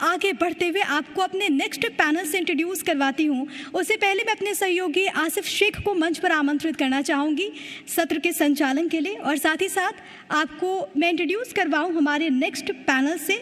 आगे बढ़ते हुए आपको अपने नेक्स्ट पैनल से इंट्रोड्यूस करवाती हूं, उससे पहले मैं अपने सहयोगी आसिफ शेख को मंच पर आमंत्रित करना चाहूँगी सत्र के संचालन के लिए। और साथ ही साथ आपको मैं इंट्रोड्यूस करवाऊँ हमारे नेक्स्ट पैनल से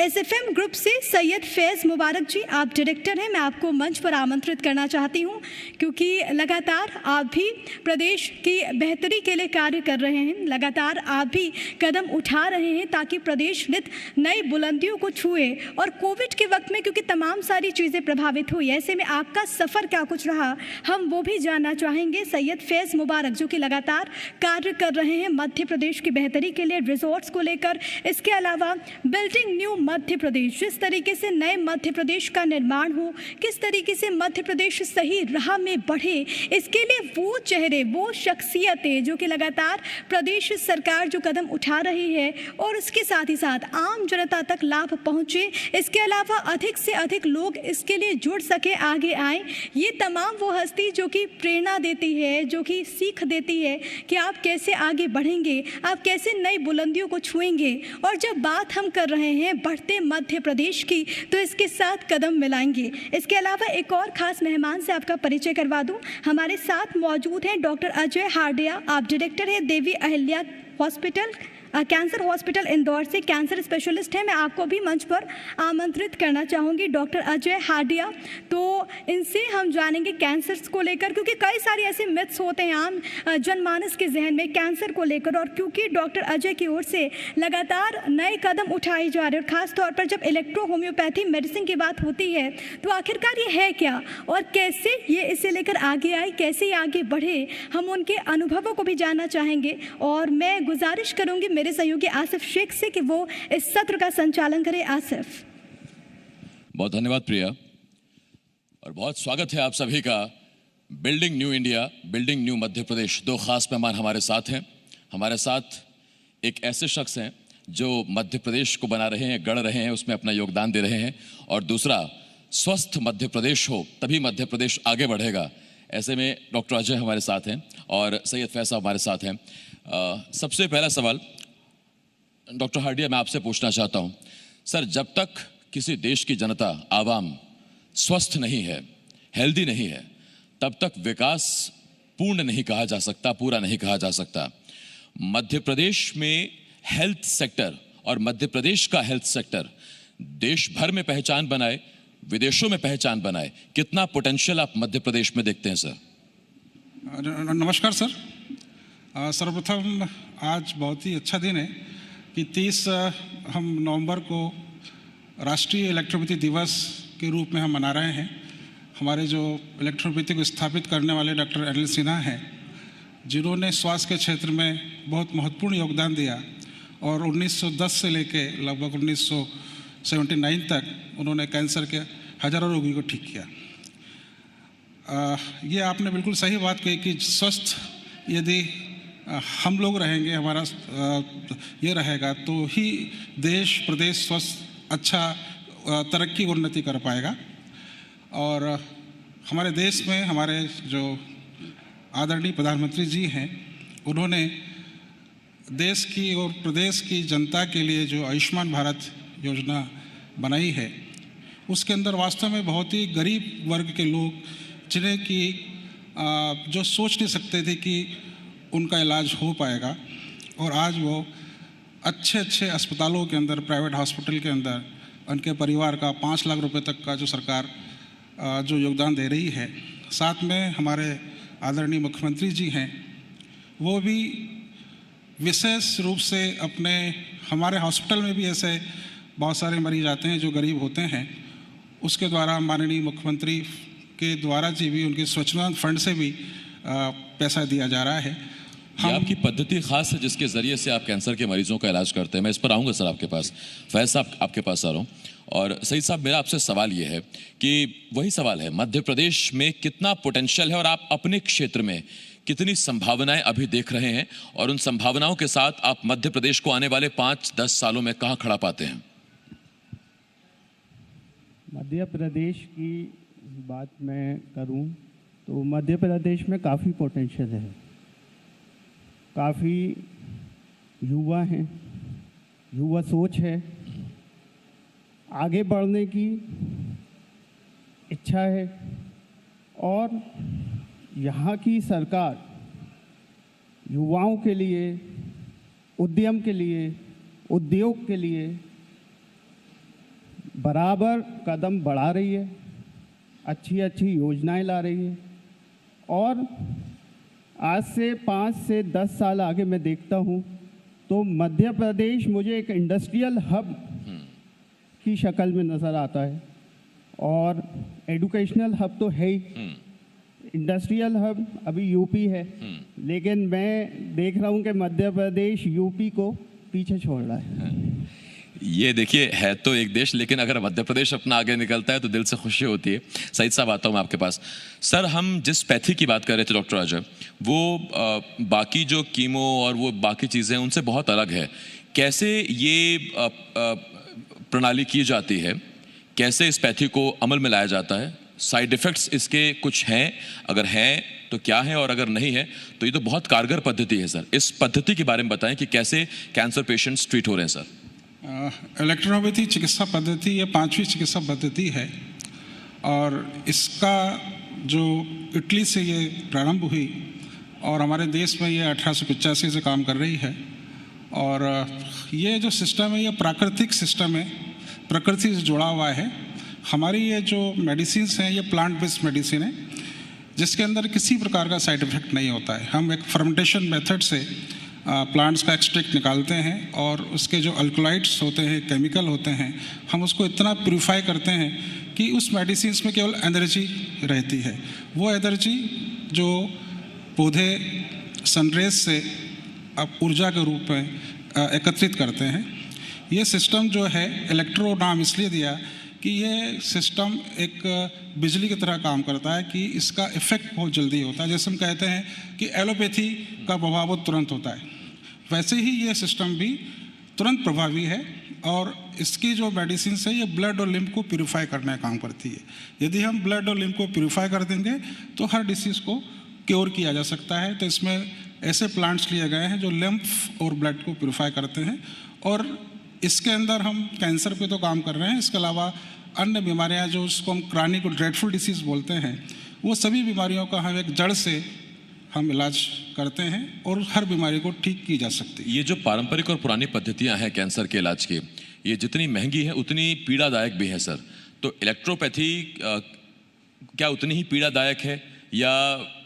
SFM ग्रुप से सैयद फैज़ मुबारक जी, आप डायरेक्टर हैं। मैं आपको मंच पर आमंत्रित करना चाहती हूँ क्योंकि लगातार आप भी प्रदेश की बेहतरी के लिए कार्य कर रहे हैं, लगातार आप भी कदम उठा रहे हैं ताकि प्रदेश नित नई बुलंदियों को छुए। और कोविड के वक्त में क्योंकि तमाम सारी चीज़ें प्रभावित हुई, ऐसे में आपका सफ़र क्या कुछ रहा, हम वो भी जानना चाहेंगे। सैयद फैज़ मुबारक जो कि लगातार कार्य कर रहे हैं मध्य प्रदेश की बेहतरी के लिए, रिजॉर्ट्स को लेकर, इसके अलावा बिल्डिंग न्यू मध्य प्रदेश, जिस तरीके से नए मध्य प्रदेश का निर्माण हो, किस तरीके से मध्य प्रदेश सही राह में बढ़े, इसके लिए वो चेहरे, वो शख्सियतें जो कि लगातार प्रदेश सरकार जो कदम उठा रही है और उसके साथ ही साथ आम जनता तक लाभ पहुंचे, इसके अलावा अधिक से अधिक लोग इसके लिए जुड़ सके, आगे आए, ये तमाम वो हस्ती जो कि प्रेरणा देती है, जो कि सीख देती है कि आप कैसे आगे बढ़ेंगे, आप कैसे नई बुलंदियों को छुएंगे। और जब बात हम कर रहे हैं बढ़ते मध्य प्रदेश की, तो इसके साथ कदम मिलाएंगे। इसके अलावा एक और खास मेहमान से आपका परिचय करवा दूं, हमारे साथ मौजूद हैं डॉक्टर अजय हार्डिया, आप डायरेक्टर हैं Devi Ahilya hospital, cancer hospital Indore से, कैंसर स्पेशलिस्ट हैं। मैं आपको भी मंच पर आमंत्रित करना चाहूँगी डॉक्टर अजय हार्डिया। तो इनसे हम जानेंगे कैंसर्स को लेकर, क्योंकि कई सारे ऐसे मिथ्स होते हैं आम जनमानस के जहन में कैंसर को लेकर, और क्योंकि डॉक्टर अजय की ओर से लगातार नए कदम उठाए जा रहे हैं, और ख़ासतौर पर जब इलेक्ट्रो होम्योपैथी मेडिसिन की बात होती है तो आखिरकार ये है क्या और कैसे ये इसे लेकर आगे आए, कैसे ये आगे बढ़े, हम उनके अनुभवों को भी जानना चाहेंगे। और मैं गुजारिश करूँगी मेरे सहयोगी आसिफ शेख से कि वो इस सत्र का संचालन करें। आसिफ। बहुत धन्यवाद प्रिया, और बहुत स्वागत है आप सभी का building new India, building new Madhya Pradesh. दो खास मेहमान हमारे साथ हैं। हमारे साथ एक ऐसे शख्स हैं जो मध्य प्रदेश को बना रहे हैं, गढ़ रहे हैं, उसमें अपना योगदान दे रहे हैं, और दूसरा स्वस्थ मध्य प्रदेश हो तभी मध्य प्रदेश आगे बढ़ेगा। ऐसे में डॉक्टर अजय हमारे साथ हैं और सैयद फैज़ साहब हमारे साथ हैं। सबसे पहला सवाल डॉक्टर हार्डिया मैं आपसे पूछना चाहता हूं, सर, जब तक किसी देश की जनता, आवाम स्वस्थ नहीं है, हेल्दी नहीं है, तब तक विकास पूर्ण नहीं कहा जा सकता, पूरा नहीं कहा जा सकता। मध्य प्रदेश में हेल्थ सेक्टर और मध्य प्रदेश का हेल्थ सेक्टर देश भर में पहचान बनाए, विदेशों में पहचान बनाए, कितना पोटेंशियल आप मध्य प्रदेश में देखते हैं सर? नमस्कार सर। सर्वप्रथम आज बहुत ही अच्छा दिन है कि 30 हम नवंबर को राष्ट्रीय इलेक्ट्रोपैथी दिवस के रूप में हम मना रहे हैं। हमारे जो इलेक्ट्रोपैथी को स्थापित करने वाले डॉक्टर अनिल सिन्हा हैं, जिन्होंने स्वास्थ्य के क्षेत्र में बहुत महत्वपूर्ण योगदान दिया, और 1910 से लेके लगभग 1979 तक उन्होंने कैंसर के हजारों रोगियों को ठीक किया। ये आपने बिल्कुल सही बात कही कि स्वस्थ यदि हम लोग रहेंगे, हमारा ये रहेगा, तो ही देश प्रदेश स्वस्थ अच्छा तरक्की उन्नति कर पाएगा। और हमारे देश में हमारे जो आदरणीय प्रधानमंत्री जी हैं, उन्होंने देश की और प्रदेश की जनता के लिए जो आयुष्मान भारत योजना बनाई है, उसके अंदर वास्तव में बहुत ही गरीब वर्ग के लोग, जिन्हें कि जो सोच नहीं सकते थे कि उनका इलाज हो पाएगा, और आज वो अच्छे अच्छे अस्पतालों के अंदर, प्राइवेट हॉस्पिटल के अंदर उनके परिवार का 5 लाख रुपए तक का जो सरकार जो योगदान दे रही है। साथ में हमारे आदरणीय मुख्यमंत्री जी हैं, वो भी विशेष रूप से अपने, हमारे हॉस्पिटल में भी ऐसे बहुत सारे मरीज आते हैं जो गरीब होते हैं, उसके द्वारा माननीय मुख्यमंत्री के द्वारा जी भी उनके स्वच्छता फंड से भी पैसा दिया जा रहा है। ये आपकी पद्धति खास है जिसके जरिए से आप कैंसर के मरीजों का इलाज करते हैं। मैं इस पर आऊँगा सर आपके पास। फैज़ साहब आपके पास आ रहा हूँ। और सईद साहब, मेरा आपसे सवाल ये है कि वही सवाल है, मध्य प्रदेश में कितना पोटेंशियल है और आप अपने क्षेत्र में कितनी संभावनाएं अभी देख रहे हैं, और उन संभावनाओं के साथ आप मध्य प्रदेश को आने वाले 5-10 सालों में कहाँ खड़ा पाते हैं? मध्य प्रदेश की बात मैं करूं तो मध्य प्रदेश में काफ़ी पोटेंशियल है, काफ़ी युवा हैं, युवा सोच है, आगे बढ़ने की इच्छा है और यहाँ की सरकार युवाओं के लिए, उद्यम के लिए, उद्योग के लिए बराबर कदम बढ़ा रही है, अच्छी अच्छी योजनाएं ला रही है। और आज से 5 से 10 साल आगे मैं देखता हूँ तो मध्य प्रदेश मुझे एक इंडस्ट्रियल हब की शक्ल में नज़र आता है। और एजुकेशनल हब तो है ही, इंडस्ट्रियल हब अभी यूपी है, लेकिन मैं देख रहा हूँ कि मध्य प्रदेश यूपी को पीछे छोड़ रहा है। ये देखिए, है तो एक देश, लेकिन अगर मध्य प्रदेश अपना आगे निकलता है तो दिल से खुशी होती है। सईद साहब, आता हूँ मैं आपके पास। सर, हम जिस पैथी की बात कर रहे थे डॉक्टर अजय, वो बाकी जो कीमो और वो बाकी चीज़ें उनसे बहुत अलग है। कैसे ये प्रणाली की जाती है, कैसे इस पैथी को अमल में लाया जाता है, साइड इफ़ेक्ट्स इसके कुछ हैं, अगर हैं तो क्या है, और अगर नहीं है तो ये तो बहुत कारगर पद्धति है सर। इस पद्धति के बारे में बताएं कि कैसे कैंसर पेशेंट्स ट्रीट हो रहे हैं सर। इलेक्ट्रोपैथी चिकित्सा पद्धति ये 5वीं चिकित्सा पद्धति है और इसका जो इटली से ये प्रारंभ हुई और हमारे देश में ये 1885 से काम कर रही है। और ये जो सिस्टम है ये प्राकृतिक सिस्टम है, प्रकृति से जुड़ा हुआ है। हमारी ये जो मेडिसिन्स हैं ये प्लांट बेस्ड मेडिसिन है जिसके अंदर किसी प्रकार का साइड इफ़ेक्ट नहीं होता है। हम एक फर्मेंटेशन मेथड से प्लांट्स का एक्सट्रैक्ट निकालते हैं और उसके जो अल्कलॉइड्स होते हैं, केमिकल होते हैं, हम उसको इतना प्यूरिफाई करते हैं कि उस मेडिसिन्स में केवल एनर्जी रहती है। वो एनर्जी जो पौधे सनरेज से अब ऊर्जा के रूप में एकत्रित करते हैं। ये सिस्टम जो है, इलेक्ट्रो नाम इसलिए दिया कि ये सिस्टम एक बिजली की तरह काम करता है कि इसका इफ़ेक्ट बहुत जल्दी होता है। जैसे हम कहते हैं कि एलोपैथी का प्रभाव बहुत तुरंत होता है, वैसे ही ये सिस्टम भी तुरंत प्रभावी है और इसकी जो मेडिसिन है ये ब्लड और लिम्फ को प्यूरिफाई करने का काम करती है। यदि हम ब्लड और लिम्फ को प्यूरिफाई कर देंगे तो हर डिसीज़ को क्योर किया जा सकता है। तो इसमें ऐसे प्लांट्स लिए गए हैं जो लिम्फ और ब्लड को प्यूरिफाई करते हैं और इसके अंदर हम कैंसर पे तो काम कर रहे हैं, इसके अलावा अन्य बीमारियां जो उसको हम क्रॉनिक और ड्रेडफुल डिसीज़ बोलते हैं, वो सभी बीमारियों का हम एक जड़ से हम इलाज करते हैं और हर बीमारी को ठीक की जा सकती है। ये जो पारंपरिक और पुरानी पद्धतियां हैं कैंसर के इलाज की, ये जितनी महंगी है उतनी पीड़ादायक भी है सर। तो इलेक्ट्रोपैथी क्या उतनी ही पीड़ादायक है या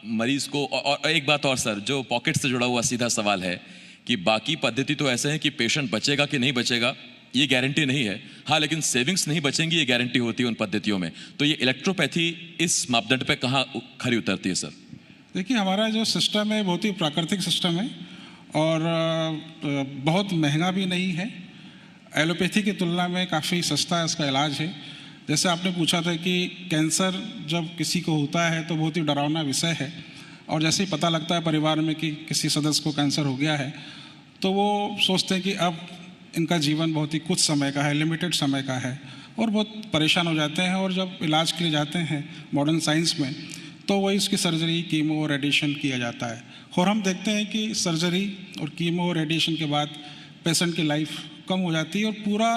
मरीज को? और एक बात और सर, जो पॉकेट से जुड़ा हुआ सीधा सवाल है कि बाकी पद्धति तो ऐसे है कि पेशेंट बचेगा कि नहीं बचेगा ये गारंटी नहीं है, हाँ, लेकिन सेविंग्स नहीं बचेंगी ये गारंटी होती है उन पद्धतियों में। तो ये इलेक्ट्रोपैथी इस मापदंड पे कहाँ खरी उतरती है सर? देखिए, हमारा जो सिस्टम है बहुत ही प्राकृतिक सिस्टम है और बहुत महंगा भी नहीं है। एलोपैथी की तुलना में काफ़ी सस्ता इसका इलाज है। जैसे आपने पूछा था कि कैंसर जब किसी को होता है तो बहुत ही डरावना विषय है और जैसे ही पता लगता है परिवार में कि किसी सदस्य को कैंसर हो गया है तो वो सोचते हैं कि अब इनका जीवन बहुत ही कुछ समय का है, लिमिटेड समय का है और बहुत परेशान हो जाते हैं। और जब इलाज के लिए जाते हैं मॉडर्न साइंस में तो वही उसकी सर्जरी, कीमो और रेडिएशन किया जाता है और हम देखते हैं कि सर्जरी और कीमो और रेडिएशन के बाद पेशेंट की लाइफ कम हो जाती है और पूरा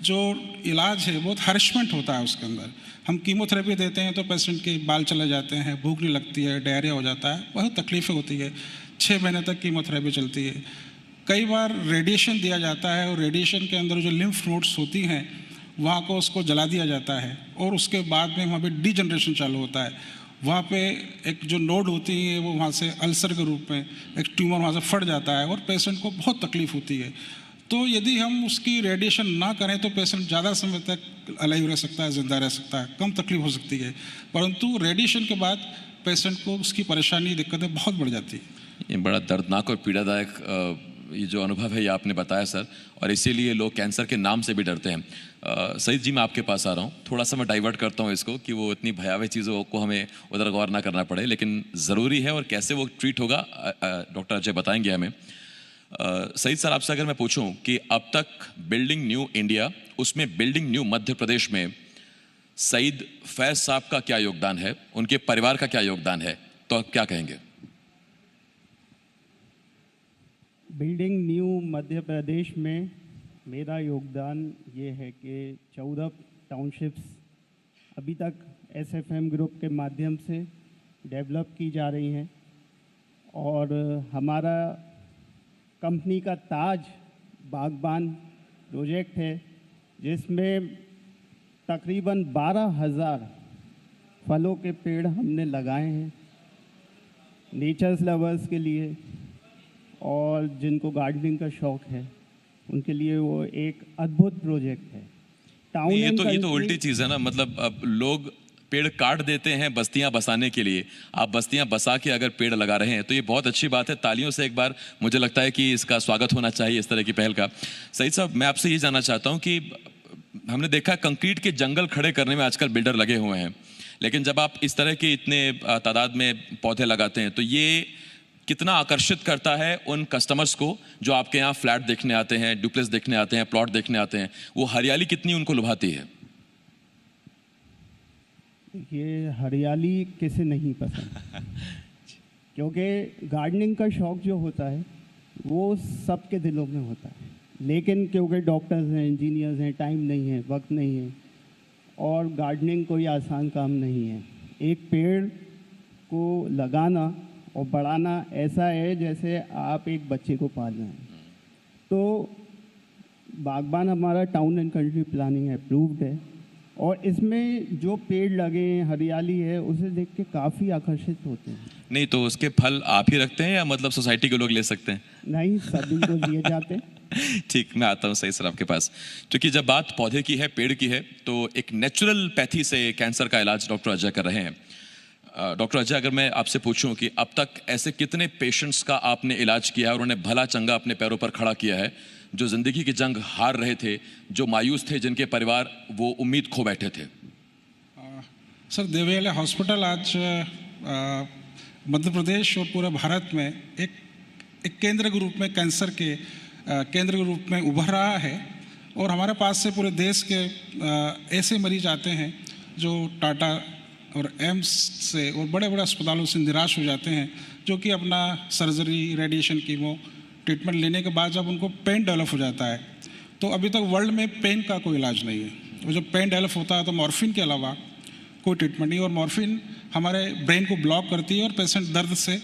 जो इलाज है बहुत हरिशमेंट होता है उसके अंदर। हम कीमोथेरेपी देते हैं तो पेशेंट के बाल चले जाते हैं, भूख नहीं लगती है, डायरिया हो जाता है, बहुत तकलीफ़ें होती है। 6 महीने तक कीमोथेरेपी चलती है। कई बार रेडिएशन दिया जाता है और रेडिएशन के अंदर जो लिम्फ नोड्स होती हैं वहाँ को उसको जला दिया जाता है और उसके बाद में वहाँ पे डीजनरेशन चालू होता है। वहाँ पे एक जो नोड होती है वो वहाँ से अल्सर के रूप में एक ट्यूमर वहाँ से फट जाता है और पेशेंट को बहुत तकलीफ़ होती है। तो यदि हम उसकी रेडिएशन ना करें तो पेशेंट ज़्यादा समय तक अलाइव रह सकता है, ज़िंदा रह सकता है, कम तकलीफ हो सकती है। परंतु रेडिएशन के बाद पेशेंट को उसकी परेशानी, दिक्कतें बहुत बढ़ जाती है। ये बड़ा दर्दनाक और पीड़ादायक ये जो अनुभव है ये आपने बताया सर, और इसीलिए लोग कैंसर के नाम से भी डरते हैं। सईद जी, मैं आपके पास आ रहा हूँ, थोड़ा सा मैं डाइवर्ट करता हूँ इसको कि वो इतनी भयावह चीज़ों को हमें उधर गौर ना करना पड़े, लेकिन ज़रूरी है और कैसे वो ट्रीट होगा डॉक्टर अजय बताएंगे हमें। सईद सर, आपसे अगर मैं पूछूं कि अब तक बिल्डिंग न्यू इंडिया, उसमें बिल्डिंग न्यू मध्य प्रदेश में सईद फैज साहब का क्या योगदान है, उनके परिवार का क्या योगदान है, तो आप क्या कहेंगे? बिल्डिंग न्यू मध्य प्रदेश में मेरा योगदान ये है कि 14 टाउनशिप्स अभी तक SFM ग्रुप के माध्यम से डेवलप की जा रही हैं और हमारा कंपनी का ताज बागबान प्रोजेक्ट है जिसमें तकरीबन 12,000 फलों के पेड़ हमने लगाए हैं नेचर्स लवर्स के लिए और जिनको गार्डनिंग का शौक़ है उनके लिए वो एक अद्भुत प्रोजेक्ट है। टाउन ये तो उल्टी चीज़ है ना, मतलब अब लोग पेड़ काट देते हैं बस्तियां बसाने के लिए, आप बस्तियां बसा के अगर पेड़ लगा रहे हैं तो ये बहुत अच्छी बात है। तालियों से एक बार मुझे लगता है कि इसका स्वागत होना चाहिए इस तरह की पहल का। सईद साहब, मैं आपसे ये जानना चाहता हूँ कि हमने देखा कंक्रीट के जंगल खड़े करने में आजकल बिल्डर लगे हुए हैं, लेकिन जब आप इस तरह के इतने तादाद में पौधे लगाते हैं तो ये कितना आकर्षित करता है उन कस्टमर्स को जो आपके यहाँ फ्लैट देखने आते हैं, डुप्लेक्स देखने आते हैं, प्लॉट देखने आते हैं, वो हरियाली कितनी उनको लुभाती है? ये हरियाली किसे नहीं पसंद क्योंकि गार्डनिंग का शौक़ जो होता है वो सबके दिलों में होता है, लेकिन क्योंकि डॉक्टर्स हैं, इंजीनियर्स हैं, टाइम नहीं है, वक्त नहीं है और गार्डनिंग कोई आसान काम नहीं है। एक पेड़ को लगाना और बढ़ाना ऐसा है जैसे आप एक बच्चे को पाल रहे हैं। तो बागबान हमारा town and country planning approved है और इसमें जो पेड़ लगे हैं, हरियाली है, उसे देख के काफ़ी आकर्षित होते हैं। नहीं तो उसके फल आप ही रखते हैं या मतलब सोसाइटी के लोग ले सकते हैं? नहीं, सभी को दिए जाते हैं। ठीक, मैं आता हूँ सही सर आपके पास। क्योंकि जब बात पौधे की है, पेड़ की है, तो एक नेचुरल पैथी से कैंसर का इलाज डॉक्टर अजय कर रहे हैं। डॉक्टर अजय, अगर मैं आपसे पूछूं कि अब तक ऐसे कितने पेशेंट्स का आपने इलाज किया और उन्हें भला चंगा अपने पैरों पर खड़ा किया है, जो जिंदगी की जंग हार रहे थे, जो मायूस थे, जिनके परिवार वो उम्मीद खो बैठे थे? सर, देवयाला हॉस्पिटल आज मध्य प्रदेश और पूरे भारत में एक केंद्र के रूप में, कैंसर के केंद्र के रूप में उभर रहा है और हमारे पास से पूरे देश के ऐसे मरीज आते हैं जो टाटा और एम्स से और बड़े बड़े अस्पतालों से निराश हो जाते हैं, जो कि अपना सर्जरी, रेडिएशन, कीमो ट्रीटमेंट लेने के बाद जब उनको पेन डेवलप हो जाता है, तो अभी तक वर्ल्ड में पेन का कोई इलाज नहीं है। और जब पेन डेवलप होता है तो मॉर्फिन के अलावा कोई ट्रीटमेंट नहीं, और मॉर्फिन हमारे ब्रेन को ब्लॉक करती है और पेशेंट दर्द से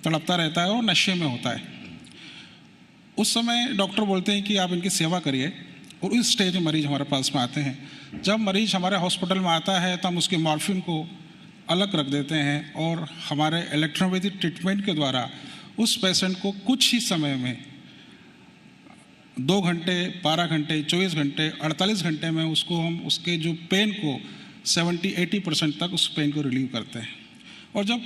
तड़पता रहता है और नशे में होता है। उस समय डॉक्टर बोलते हैं कि आप इनकी सेवा करिए, और इस स्टेज में मरीज हमारे पास में आते हैं। जब मरीज हमारे हॉस्पिटल में आता है तो हम उसके मॉर्फिन को अलग रख देते हैं और हमारे इलेक्ट्रोपैथी ट्रीटमेंट के द्वारा उस पेशेंट को कुछ ही समय में 2 घंटे, 12 घंटे, 24 घंटे, 48 घंटे में उसको हम उसके जो पेन को 70-80% तक उस पेन को रिलीव करते हैं। और जब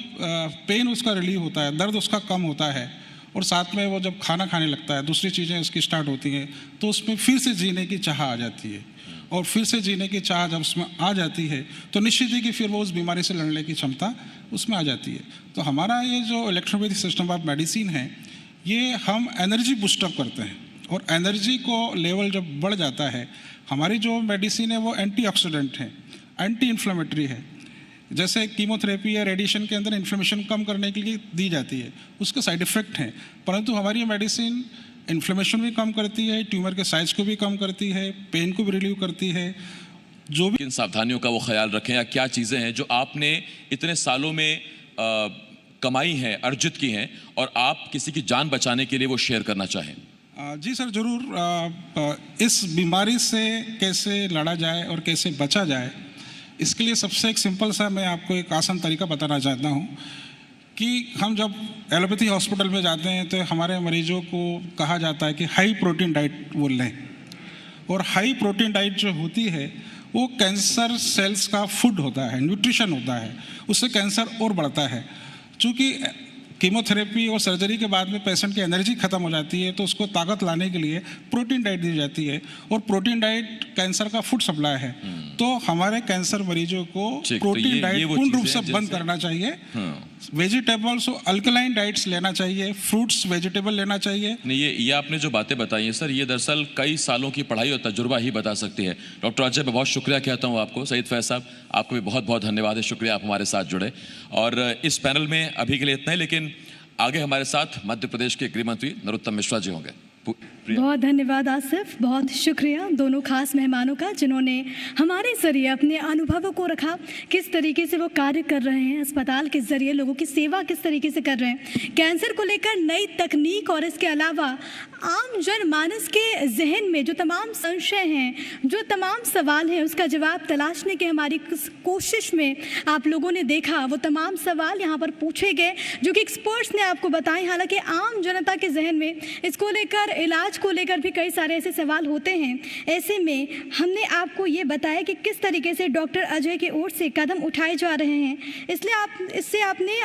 पेन उसका रिलीव होता है, दर्द उसका कम होता है और साथ में वो जब खाना खाने लगता है, दूसरी चीज़ें उसकी स्टार्ट होती हैं, तो उसमें फिर से जीने की चाह आ जाती है। और फिर से जीने की चाह जब उसमें आ जाती है तो निश्चित ही कि फिर वो उस बीमारी से लड़ने की क्षमता उसमें आ जाती है। तो हमारा ये जो इलेक्ट्रोपैथी सिस्टम ऑफ मेडिसिन है, ये हम एनर्जी बूस्टअप करते हैं, और एनर्जी को लेवल जब बढ़ जाता है, हमारी जो मेडिसिन है वो एंटीऑक्सीडेंट है, एंटी इन्फ्लेमेटरी है। जैसे कीमोथेरेपी या रेडिएशन के अंदर इन्फ्लेमेशन कम करने के लिए दी जाती है, उसके साइड इफ़ेक्ट हैं, परंतु हमारी मेडिसिन इन्फ्लेमेशन भी कम करती है, ट्यूमर के साइज को भी कम करती है, पेन को भी रिलीव करती है। जो भी किन सावधानियों का वो ख्याल रखें, या क्या चीज़ें हैं जो आपने इतने सालों में कमाई हैं, अर्जित की हैं, और आप किसी की जान बचाने के लिए वो शेयर करना चाहें? जी सर, ज़रूर। इस बीमारी से कैसे लड़ा जाए और कैसे बचा जाए, इसके लिए सबसे एक सिंपल सा मैं आपको एक आसान तरीका बताना चाहता हूँ कि हम जब एलोपैथी हॉस्पिटल में जाते हैं तो हमारे मरीजों को कहा जाता है कि हाई प्रोटीन डाइट वो लें, और हाई प्रोटीन डाइट जो होती है वो कैंसर सेल्स का फूड होता है, न्यूट्रिशन होता है, उससे कैंसर और बढ़ता है। चूँकि कीमोथेरेपी और सर्जरी के बाद में पेशेंट की एनर्जी खत्म हो जाती है, तो उसको ताकत लाने के लिए प्रोटीन डाइट दी जाती है, और प्रोटीन डाइट कैंसर का फूड सप्लाई है। तो हमारे कैंसर मरीजों को प्रोटीन डाइट पूर्ण रूप से बंद करना चाहिए। वेजिटेबल्स और अल्कलाइन डाइट्स लेना चाहिए, फ्रूट्स, वेजिटेबल लेना चाहिए। नहीं, ये आपने जो बातें बताई हैं सर, ये दरअसल कई सालों की पढ़ाई और तजुर्बा ही बता सकती है। डॉक्टर अजय, मैं बहुत शुक्रिया कहता हूँ आपको। सईद फैज साहब, आपको भी बहुत बहुत धन्यवाद है, शुक्रिया आप हमारे साथ जुड़े। और इस पैनल में अभी के लिए इतना ही, लेकिन आगे हमारे साथ मध्य प्रदेश के गृह मंत्री नरोत्तम मिश्रा जी होंगे। प्रिया। बहुत धन्यवाद आसिफ, बहुत शुक्रिया दोनों खास मेहमानों का जिन्होंने हमारे जरिए अपने अनुभवों को रखा, किस तरीके से वो कार्य कर रहे हैं, अस्पताल के जरिए लोगों की सेवा किस तरीके से कर रहे हैं, कैंसर को लेकर नई तकनीक और इसके अलावा आम जनमानस के जहन में जो तमाम संशय हैं, जो तमाम सवाल हैं, उसका जवाब तलाशने की हमारी कोशिश में आप लोगों ने देखा वो तमाम सवाल यहाँ पर पूछे गए जो कि एक्सपर्ट्स ने आपको बताए। हालांकि आम जनता के जहन में इसको लेकर, इलाज को लेकर भी कई सारे ऐसे सवाल होते हैं। ऐसे में हमने आपको ये बताया कि किस तरीके से डॉक्टर अजय की ओर से कदम उठाए जा रहे हैं, इसलिए इससे आपने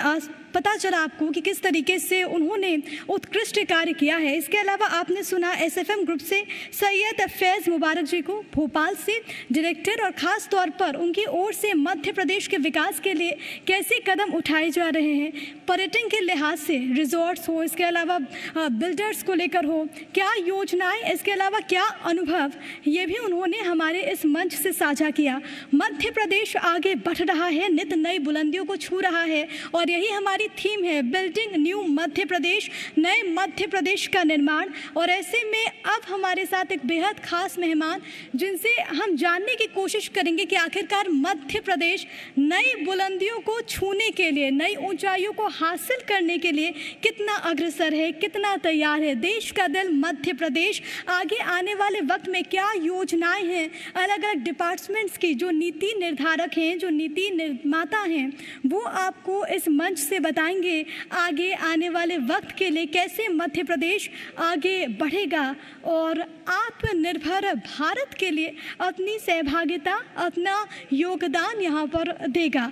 पता चला आपको कि किस तरीके से उन्होंने उत्कृष्ट कार्य किया है। इसके अलावा आपने सुना एसएफएम ग्रुप से सैयद फैज़ मुबारक जी को, भोपाल से डायरेक्टर, और ख़ास तौर पर उनकी ओर से मध्य प्रदेश के विकास के लिए कैसे कदम उठाए जा रहे हैं, पर्यटन के लिहाज से रिजॉर्ट्स हो, इसके अलावा बिल्डर्स को लेकर हो, क्या योजनाएं, इसके अलावा क्या अनुभव, ये भी उन्होंने हमारे इस मंच से साझा किया। मध्य प्रदेश आगे बढ़ रहा है, नित नई बुलंदियों को छू रहा है और यही हमारी थीम है, बिल्डिंग न्यू मध्य प्रदेश, नए मध्य प्रदेश का निर्माण। और ऐसे में अब हमारे साथ एक बेहद खास मेहमान जिनसे हम जानने की कोशिश करेंगे कि आखिरकार मध्य प्रदेश नई बुलंदियों को छूने के लिए, नई ऊंचाइयों को हासिल करने के लिए कितना अग्रसर है, कितना तैयार है। देश का दिल मध्य प्रदेश आगे आने वाले वक्त में क्या योजनाएं हैं, अलग अलग डिपार्टमेंट्स की जो नीति निर्धारक हैं, जो नीति निर्माता हैं, वो आपको इस मंच से बताएंगे आगे आने वाले वक्त के लिए कैसे मध्य प्रदेश आगे बढ़ेगा और आत्मनिर्भर भारत के लिए अपनी सहभागिता, अपना योगदान यहाँ पर देगा।